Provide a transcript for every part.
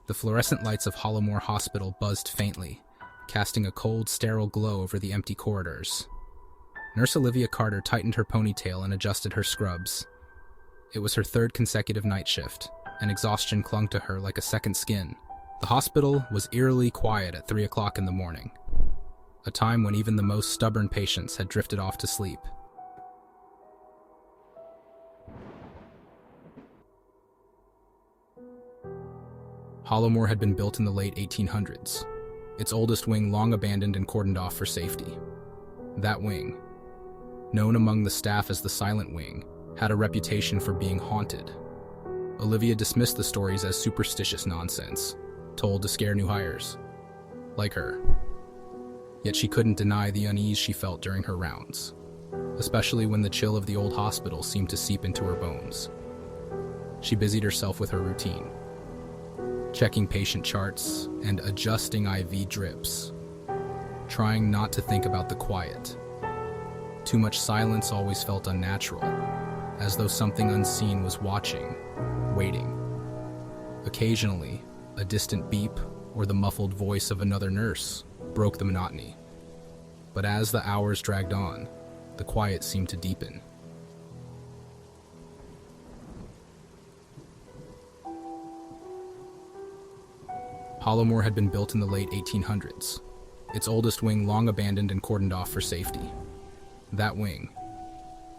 The fluorescent lights of Hollowmoor Hospital buzzed faintly, casting a cold, sterile glow over the empty corridors. Nurse Olivia Carter tightened her ponytail and adjusted her scrubs. It was her third consecutive night shift, and exhaustion clung to her like a second skin. The hospital was eerily quiet at 3 o'clock in the morning, a time when even the most stubborn patients had drifted off to sleep. Hollowmoor had been built in the late 1800s, its oldest wing long abandoned and cordoned off for safety. That wing, known among the staff as the Silent Wing, had a reputation for being haunted. Olivia dismissed the stories as superstitious nonsense, told to scare new hires, like her. Yet she couldn't deny the unease she felt during her rounds, especially when the chill of the old hospital seemed to seep into her bones. She busied herself with her routine, checking patient charts and adjusting IV drips, trying not to think about the quiet. Too much silence always felt unnatural, as though something unseen was watching, waiting. Occasionally, a distant beep or the muffled voice of another nurse broke the monotony. But as the hours dragged on, the quiet seemed to deepen. Hollowmoor had been built in the late 1800s, its oldest wing long abandoned and cordoned off for safety. That wing,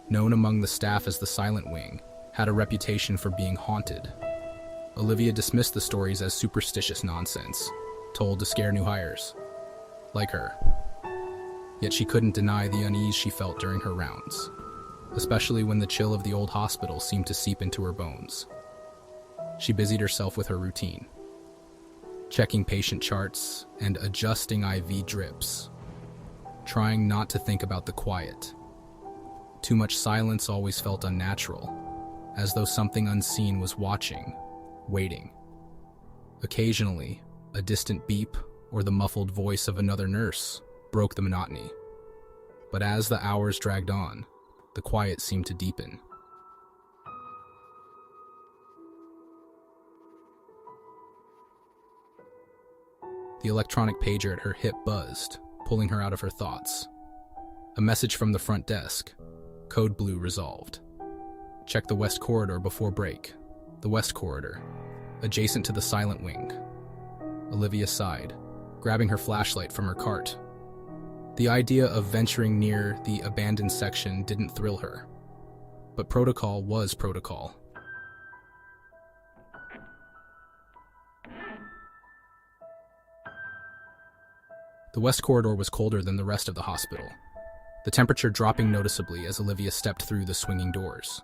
known among the staff as the Silent Wing, had a reputation for being haunted. Olivia dismissed the stories as superstitious nonsense, told to scare new hires, like her. Yet she couldn't deny the unease she felt during her rounds, especially when the chill of the old hospital seemed to seep into her bones. She busied herself with her routine, checking patient charts and adjusting IV drips, trying not to think about the quiet. Too much silence always felt unnatural, as though something unseen was watching, waiting. Occasionally, a distant beep or the muffled voice of another nurse broke the monotony. But as the hours dragged on, the quiet seemed to deepen. The electronic pager at her hip buzzed, pulling her out of her thoughts. A message from the front desk. Code blue resolved. Check the west corridor before break. The west corridor, adjacent to the Silent Wing. Olivia sighed, grabbing her flashlight from her cart. The idea of venturing near the abandoned section didn't thrill her, but protocol was protocol. The west corridor was colder than the rest of the hospital, the temperature dropping noticeably as Olivia stepped through the swinging doors.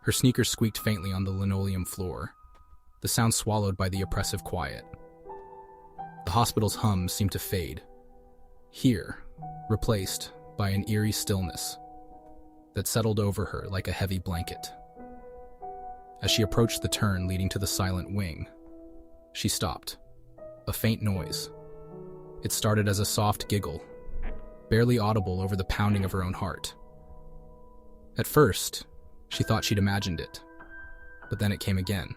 Her sneakers squeaked faintly on the linoleum floor, the sound swallowed by the oppressive quiet. The hospital's hum seemed to fade, here, replaced by an eerie stillness that settled over her like a heavy blanket. As she approached the turn leading to the Silent Wing, she stopped. A faint noise. It started as a soft giggle, barely audible over the pounding of her own heart. At first, she thought she'd imagined it, but then it came again.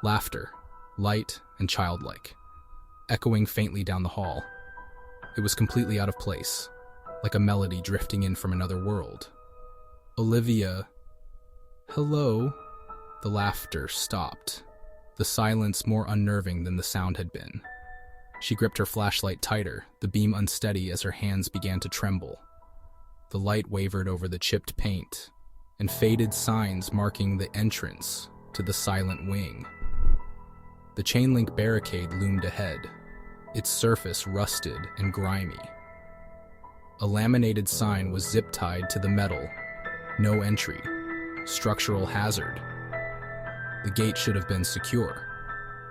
Laughter, light and childlike, echoing faintly down the hall. It was completely out of place, like a melody drifting in from another world. Olivia, hello? The laughter stopped, the silence more unnerving than the sound had been. She gripped her flashlight tighter, the beam unsteady as her hands began to tremble. The light wavered over the chipped paint and faded signs marking the entrance to the Silent Wing. The chain-link barricade loomed ahead, its surface rusted and grimy. A laminated sign was zip-tied to the metal. No entry. Structural hazard. The gate should have been secure,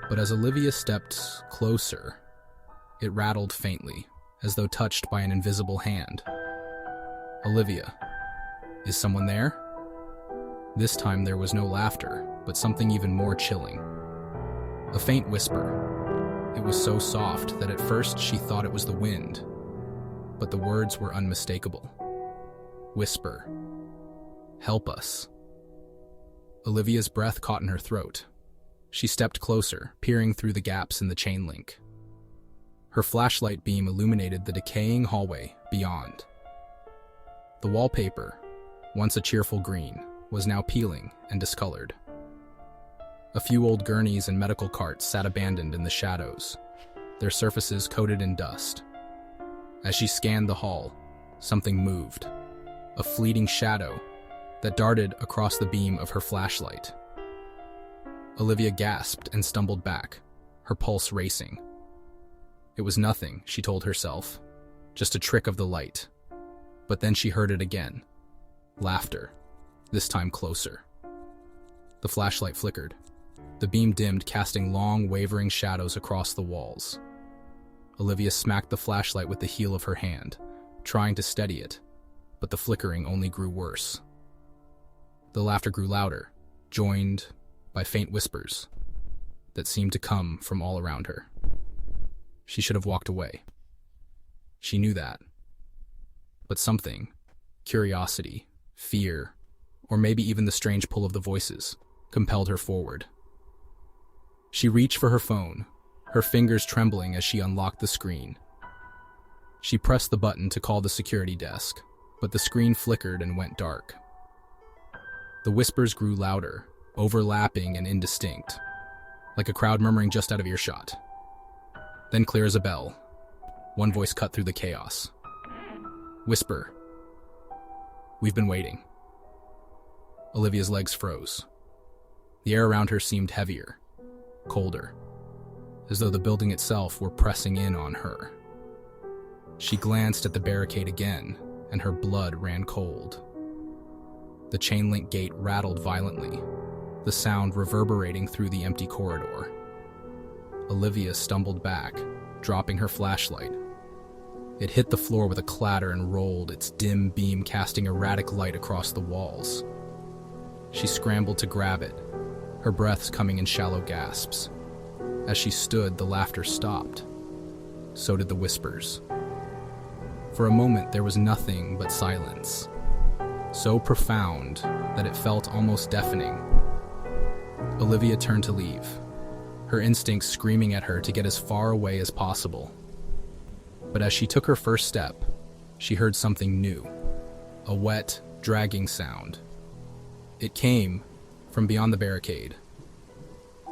but as Olivia stepped closer, it rattled faintly, as though touched by an invisible hand. Olivia, is someone there? This time there was no laughter, but something even more chilling. A faint whisper. It was so soft that at first she thought it was the wind, but the words were unmistakable. Whisper. Help us. Olivia's breath caught in her throat. She stepped closer, peering through the gaps in the chain link. Her flashlight beam illuminated the decaying hallway beyond. The wallpaper, once a cheerful green, was now peeling and discolored. A few old gurneys and medical carts sat abandoned in the shadows, their surfaces coated in dust. As she scanned the hall, something moved, a fleeting shadow that darted across the beam of her flashlight. Olivia gasped and stumbled back, her pulse racing. It was nothing, she told herself, just a trick of the light. But then she heard it again. Laughter, this time closer. The flashlight flickered. The beam dimmed, casting long, wavering shadows across the walls. Olivia smacked the flashlight with the heel of her hand, trying to steady it, but the flickering only grew worse. The laughter grew louder, joined by faint whispers that seemed to come from all around her. She should have walked away. She knew that. But something, curiosity, fear, or maybe even the strange pull of the voices, compelled her forward. She reached for her phone, her fingers trembling as she unlocked the screen. She pressed the button to call the security desk, but the screen flickered and went dark. The whispers grew louder, overlapping and indistinct, like a crowd murmuring just out of earshot. Then clear as a bell, one voice cut through the chaos. Whisper. We've been waiting. Olivia's legs froze. The air around her seemed heavier, colder, as though the building itself were pressing in on her. She glanced at the barricade again, and her blood ran cold. The chain link gate rattled violently, the sound reverberating through the empty corridor. Olivia stumbled back, dropping her flashlight. It hit the floor with a clatter and rolled, its dim beam casting erratic light across the walls. She scrambled to grab it, her breaths coming in shallow gasps. As she stood, the laughter stopped. So did the whispers. For a moment, there was nothing but silence, so profound that it felt almost deafening. Olivia turned to leave, her instincts screaming at her to get as far away as possible. But as she took her first step, she heard something new, a wet, dragging sound. It came from beyond the barricade,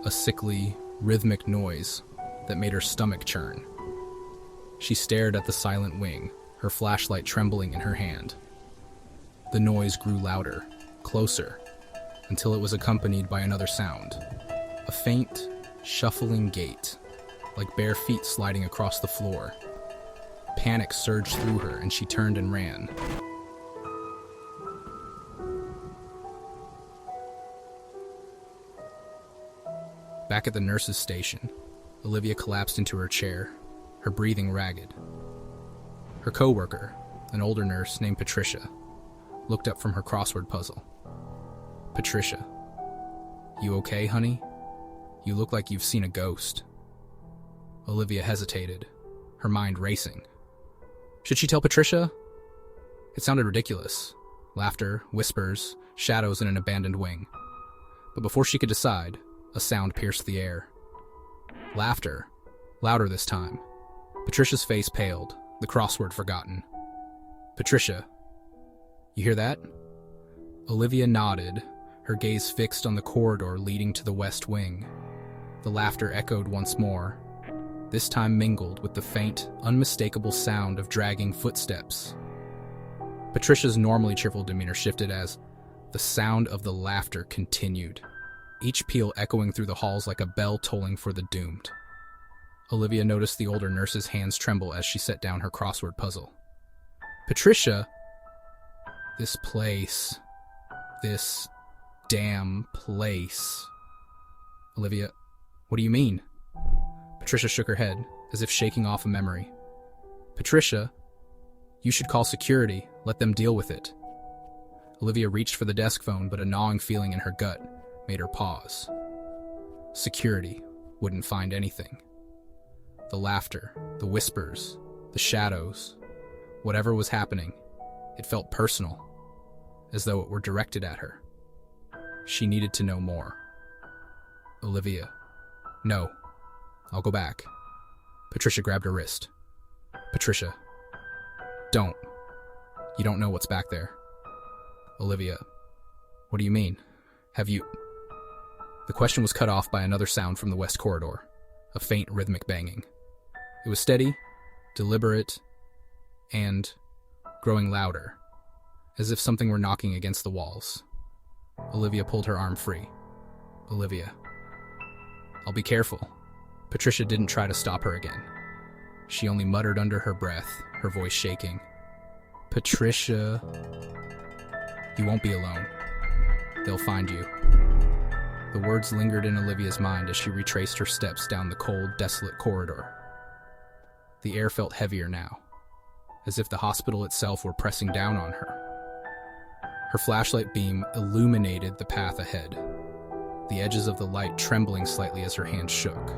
a sickly, rhythmic noise that made her stomach churn. She stared at the silent wing, her flashlight trembling in her hand. The noise grew louder, closer, until it was accompanied by another sound, a faint, shuffling gait, like bare feet sliding across the floor. Panic surged through her, and she turned and ran. Back at the nurse's station, Olivia collapsed into her chair, her breathing ragged. Her coworker, an older nurse named Patricia, looked up from her crossword puzzle. Patricia, you okay, honey? You look like you've seen a ghost. Olivia hesitated, her mind racing. Should she tell Patricia? It sounded ridiculous. Laughter, whispers, shadows in an abandoned wing. But before she could decide, a sound pierced the air. Laughter, louder this time. Patricia's face paled, the crossword forgotten. Patricia, you hear that? Olivia nodded, her gaze fixed on the corridor leading to the west wing. The laughter echoed once more, this time mingled with the faint, unmistakable sound of dragging footsteps. Patricia's normally cheerful demeanor shifted as the sound of the laughter continued, each peal echoing through the halls like a bell tolling for the doomed. Olivia noticed the older nurse's hands tremble as she set down her crossword puzzle. Patricia! This place. This damn place. Olivia, what do you mean? Patricia shook her head, as if shaking off a memory. Patricia, you should call security, let them deal with it. Olivia reached for the desk phone, but a gnawing feeling in her gut made her pause. Security wouldn't find anything. The laughter, the whispers, the shadows, whatever was happening, it felt personal, as though it were directed at her. She needed to know more. Olivia. No. I'll go back. Patricia grabbed her wrist. Patricia. Don't. You don't know what's back there. Olivia. What do you mean? Have you... The question was cut off by another sound from the west corridor, a faint rhythmic banging. It was steady, deliberate, and growing louder, as if something were knocking against the walls. Olivia pulled her arm free. Olivia. I'll be careful. Patricia didn't try to stop her again. She only muttered under her breath, her voice shaking. Patricia. You won't be alone. They'll find you. The words lingered in Olivia's mind as she retraced her steps down the cold, desolate corridor. The air felt heavier now, as if the hospital itself were pressing down on her. Her flashlight beam illuminated the path ahead, the edges of the light trembling slightly as her hand shook.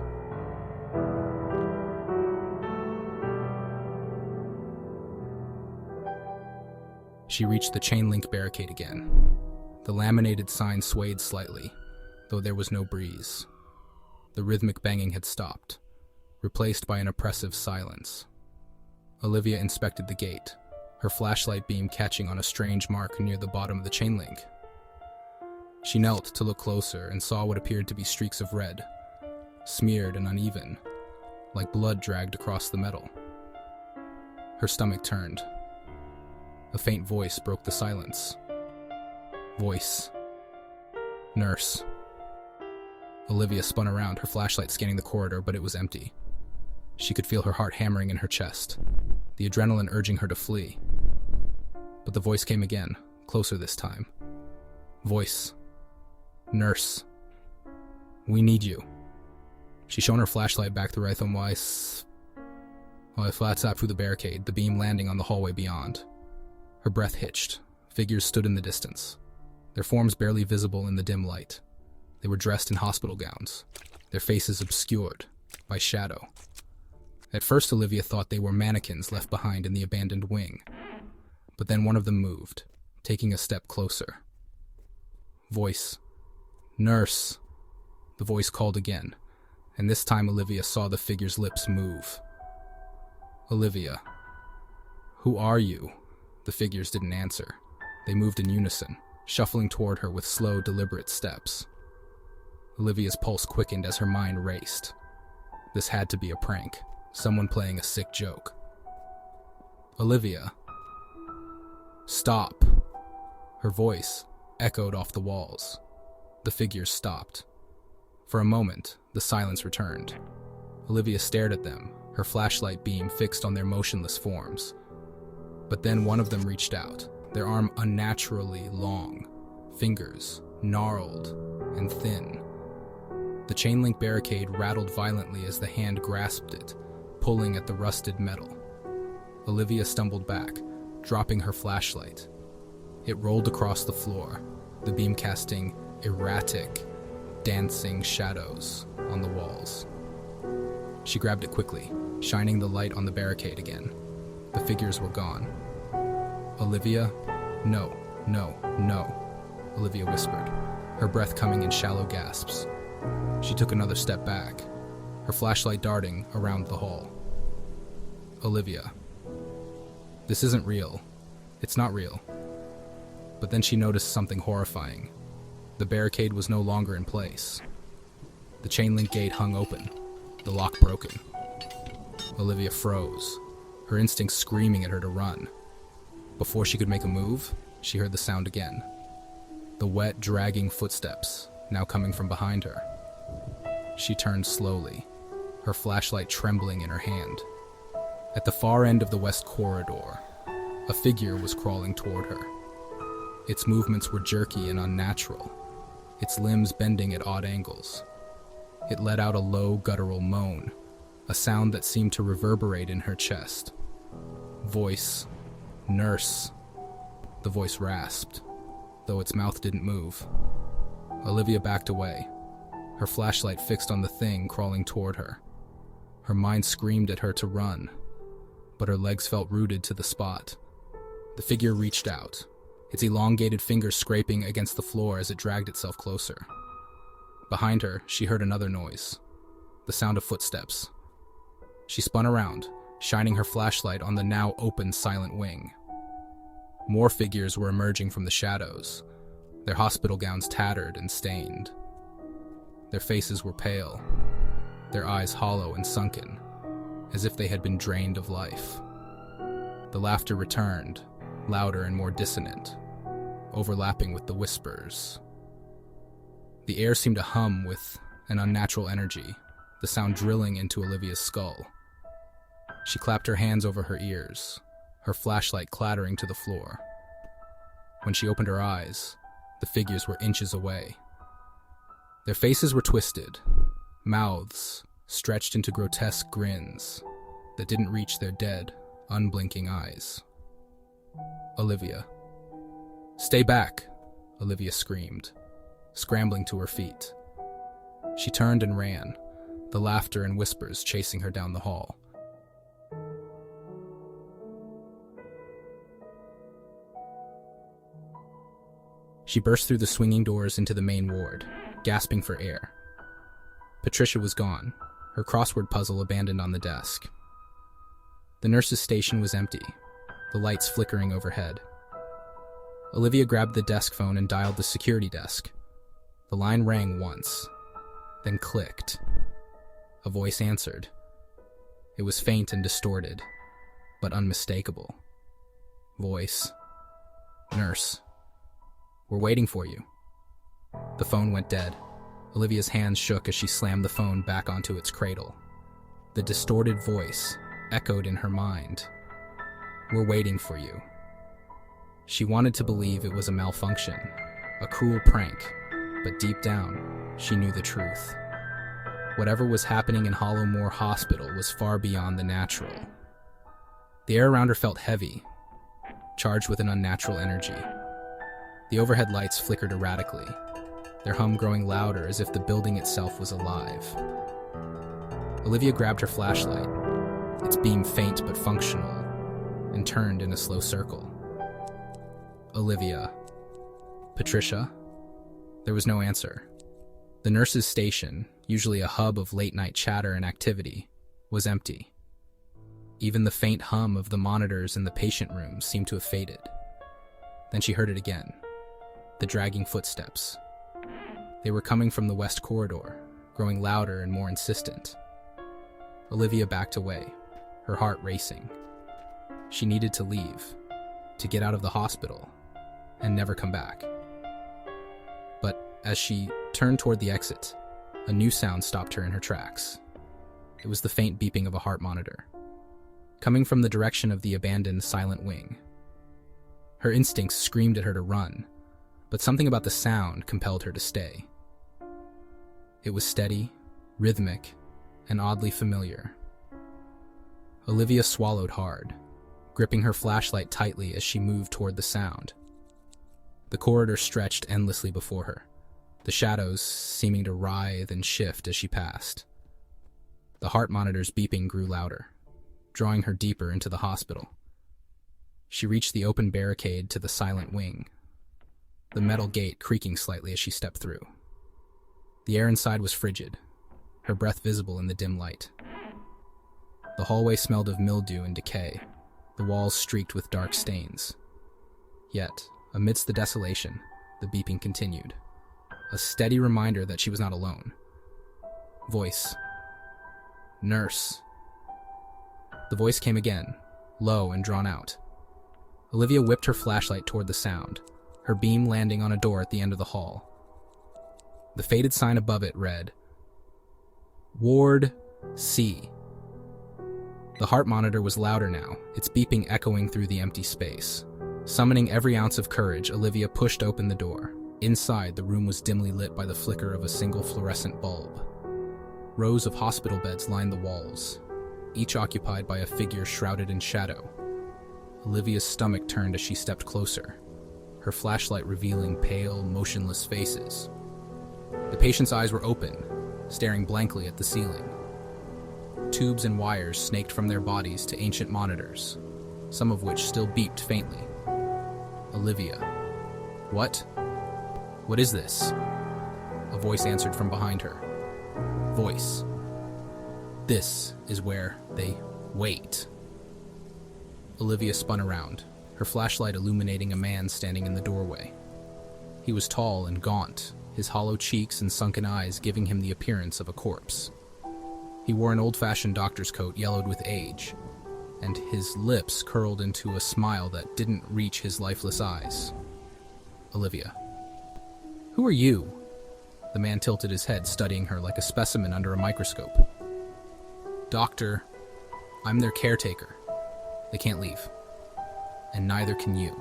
She reached the chain-link barricade again. The laminated sign swayed slightly, though there was no breeze. The rhythmic banging had stopped, replaced by an oppressive silence. Olivia inspected the gate, her flashlight beam catching on a strange mark near the bottom of the chain link. She knelt to look closer and saw what appeared to be streaks of red, smeared and uneven, like blood dragged across the metal. Her stomach turned. A faint voice broke the silence. Voice. Nurse. Olivia spun around, her flashlight scanning the corridor, but it was empty. She could feel her heart hammering in her chest, the adrenaline urging her to flee. But the voice came again, closer this time. Voice. Nurse. We need you. She shone her flashlight back through Reitham while I flat-tapped through the barricade, the beam landing on the hallway beyond. Her breath hitched. Figures stood in the distance, their forms barely visible in the dim light. They were dressed in hospital gowns, their faces obscured by shadow. At first, Olivia thought they were mannequins left behind in the abandoned wing. But then one of them moved, taking a step closer. Voice. Nurse. The voice called again, and this time Olivia saw the figure's lips move. Olivia. Who are you? The figures didn't answer. They moved in unison, shuffling toward her with slow, deliberate steps. Olivia's pulse quickened as her mind raced. This had to be a prank, someone playing a sick joke. Olivia. Stop. Her voice echoed off the walls. The figures stopped. For a moment, the silence returned. Olivia stared at them, her flashlight beam fixed on their motionless forms. But then one of them reached out, their arm unnaturally long, fingers gnarled and thin. The chain-link barricade rattled violently as the hand grasped it, pulling at the rusted metal. Olivia stumbled back, dropping her flashlight. It rolled across the floor, the beam casting erratic, dancing shadows on the walls. She grabbed it quickly, shining the light on the barricade again. The figures were gone. Olivia? No, no, no, Olivia whispered, her breath coming in shallow gasps. She took another step back, her flashlight darting around the hall. Olivia. This isn't real. It's not real. But then she noticed something horrifying. The barricade was no longer in place. The chain-link gate hung open, the lock broken. Olivia froze, her instincts screaming at her to run. Before she could make a move, she heard the sound again. The wet, dragging footsteps, now coming from behind her. She turned slowly, her flashlight trembling in her hand. At the far end of the west corridor, a figure was crawling toward her. Its movements were jerky and unnatural, its limbs bending at odd angles. It let out a low, guttural moan, a sound that seemed to reverberate in her chest. Voice. Nurse. The voice rasped, though its mouth didn't move. Olivia backed away, her flashlight fixed on the thing crawling toward her. Her mind screamed at her to run, but her legs felt rooted to the spot. The figure reached out, its elongated fingers scraping against the floor as it dragged itself closer. Behind her, she heard another noise, the sound of footsteps. She spun around, shining her flashlight on the now open silent wing. More figures were emerging from the shadows, their hospital gowns tattered and stained. Their faces were pale, their eyes hollow and sunken, as if they had been drained of life. The laughter returned, louder and more dissonant, overlapping with the whispers. The air seemed to hum with an unnatural energy, the sound drilling into Olivia's skull. She clapped her hands over her ears, her flashlight clattering to the floor. When she opened her eyes, the figures were inches away. Their faces were twisted, mouths stretched into grotesque grins that didn't reach their dead, unblinking eyes. Olivia. "Stay back," Olivia screamed, scrambling to her feet. She turned and ran, the laughter and whispers chasing her down the hall. She burst through the swinging doors into the main ward, gasping for air. Patricia was gone, her crossword puzzle abandoned on the desk. The nurse's station was empty, the lights flickering overhead. Olivia grabbed the desk phone and dialed the security desk. The line rang once, then clicked. A voice answered. It was faint and distorted, but unmistakable. Voice. "Nurse. We're waiting for you." The phone went dead. Olivia's hands shook as she slammed the phone back onto its cradle. The distorted voice echoed in her mind. "We're waiting for you." She wanted to believe it was a malfunction, a cruel prank, but deep down, she knew the truth. Whatever was happening in Hollowmoor Hospital was far beyond the natural. The air around her felt heavy, charged with an unnatural energy. The overhead lights flickered erratically, their hum growing louder as if the building itself was alive. Olivia grabbed her flashlight, its beam faint but functional, and turned in a slow circle. Olivia. Patricia? There was no answer. The nurse's station, usually a hub of late-night chatter and activity, was empty. Even the faint hum of the monitors in the patient rooms seemed to have faded. Then she heard it again. The dragging footsteps. They were coming from the west corridor, growing louder and more insistent. Olivia backed away, her heart racing. She needed to leave, to get out of the hospital, and never come back. But as she turned toward the exit, a new sound stopped her in her tracks. It was the faint beeping of a heart monitor, coming from the direction of the abandoned silent wing. Her instincts screamed at her to run, but something about the sound compelled her to stay. It was steady, rhythmic, and oddly familiar. Olivia swallowed hard, gripping her flashlight tightly as she moved toward the sound. The corridor stretched endlessly before her, the shadows seeming to writhe and shift as she passed. The heart monitor's beeping grew louder, drawing her deeper into the hospital. She reached the open barricade to the silent wing, the metal gate creaking slightly as she stepped through. The air inside was frigid, her breath visible in the dim light. The hallway smelled of mildew and decay, the walls streaked with dark stains. Yet, amidst the desolation, the beeping continued, a steady reminder that she was not alone. Voice. "Nurse." The voice came again, low and drawn out. Olivia whipped her flashlight toward the sound, her beam landing on a door at the end of the hall. The faded sign above it read, "Ward C." The heart monitor was louder now, its beeping echoing through the empty space. Summoning every ounce of courage, Olivia pushed open the door. Inside, the room was dimly lit by the flicker of a single fluorescent bulb. Rows of hospital beds lined the walls, each occupied by a figure shrouded in shadow. Olivia's stomach turned as she stepped closer, her flashlight revealing pale, motionless faces. The patients' eyes were open, staring blankly at the ceiling. Tubes and wires snaked from their bodies to ancient monitors, some of which still beeped faintly. Olivia. What? What is this? A voice answered from behind her. Voice. This is where they wait. Olivia spun around, her flashlight illuminating a man standing in the doorway. He was tall and gaunt, his hollow cheeks and sunken eyes giving him the appearance of a corpse. He wore an old-fashioned doctor's coat yellowed with age, and his lips curled into a smile that didn't reach his lifeless eyes. Olivia. Who are you? The man tilted his head, studying her like a specimen under a microscope. Doctor, I'm their caretaker. They can't leave. And neither can you.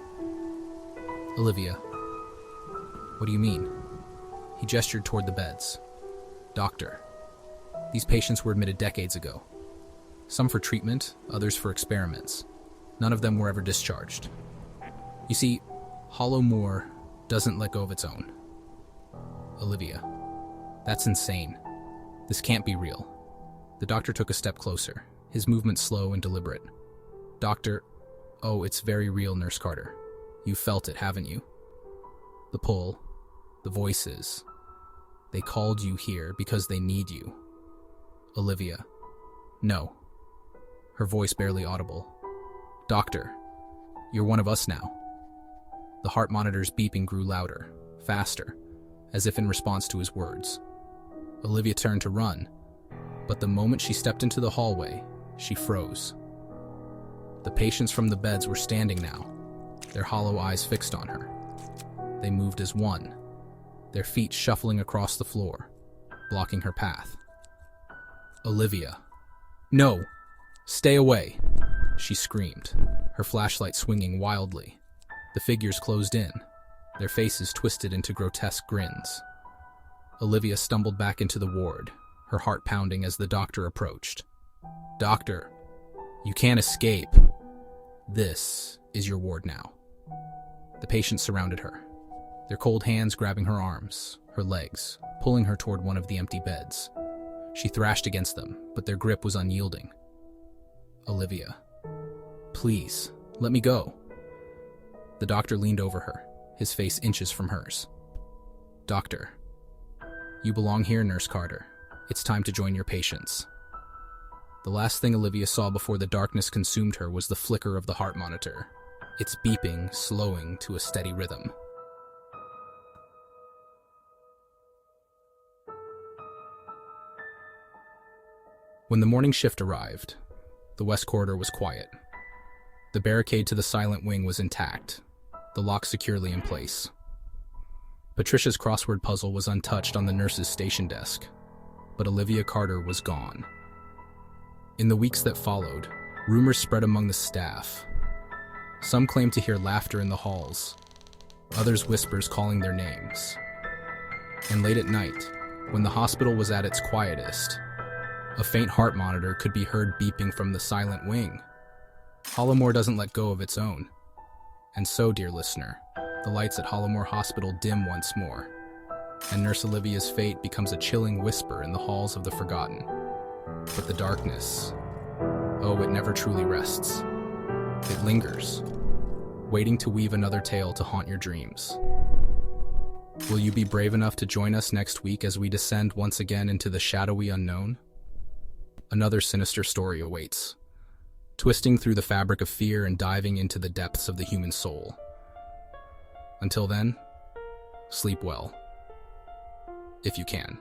Olivia. What do you mean? He gestured toward the beds. Doctor, these patients were admitted decades ago. Some for treatment, others for experiments. None of them were ever discharged. You see, Hollowmoor doesn't let go of its own. Olivia. That's insane. This can't be real. The doctor took a step closer, his movement slow and deliberate. Doctor, oh, it's very real, Nurse Carter. You felt it, haven't you? The pull, the voices. They called you here because they need you. Olivia. No. Her voice barely audible. Doctor, you're one of us now. The heart monitor's beeping grew louder, faster, as if in response to his words. Olivia turned to run, but the moment she stepped into the hallway, she froze. The patients from the beds were standing now, their hollow eyes fixed on her. They moved as one, their feet shuffling across the floor, blocking her path. Olivia. No! Stay away! She screamed, her flashlight swinging wildly. The figures closed in, their faces twisted into grotesque grins. Olivia stumbled back into the ward, her heart pounding as the doctor approached. Doctor, you can't escape. This is your ward now. The patients surrounded her, their cold hands grabbing her arms, her legs, pulling her toward one of the empty beds. She thrashed against them, but their grip was unyielding. Olivia. Please, let me go. The doctor leaned over her, his face inches from hers. Doctor. You belong here, Nurse Carter. It's time to join your patients. The last thing Olivia saw before the darkness consumed her was the flicker of the heart monitor, its beeping slowing to a steady rhythm. When the morning shift arrived, the West Corridor was quiet. The barricade to the silent wing was intact, the lock securely in place. Patricia's crossword puzzle was untouched on the nurse's station desk, but Olivia Carter was gone. In the weeks that followed, rumors spread among the staff. Some claimed to hear laughter in the halls, others whispers calling their names. And late at night, when the hospital was at its quietest, a faint heart monitor could be heard beeping from the silent wing. Hollowmoor doesn't let go of its own. And so, dear listener, the lights at Hollowmoor Hospital dim once more, and Nurse Olivia's fate becomes a chilling whisper in the halls of the forgotten. But the darkness, oh, it never truly rests. It lingers, waiting to weave another tale to haunt your dreams. Will you be brave enough to join us next week as we descend once again into the shadowy unknown? Another sinister story awaits, twisting through the fabric of fear and diving into the depths of the human soul. Until then, sleep well, if you can.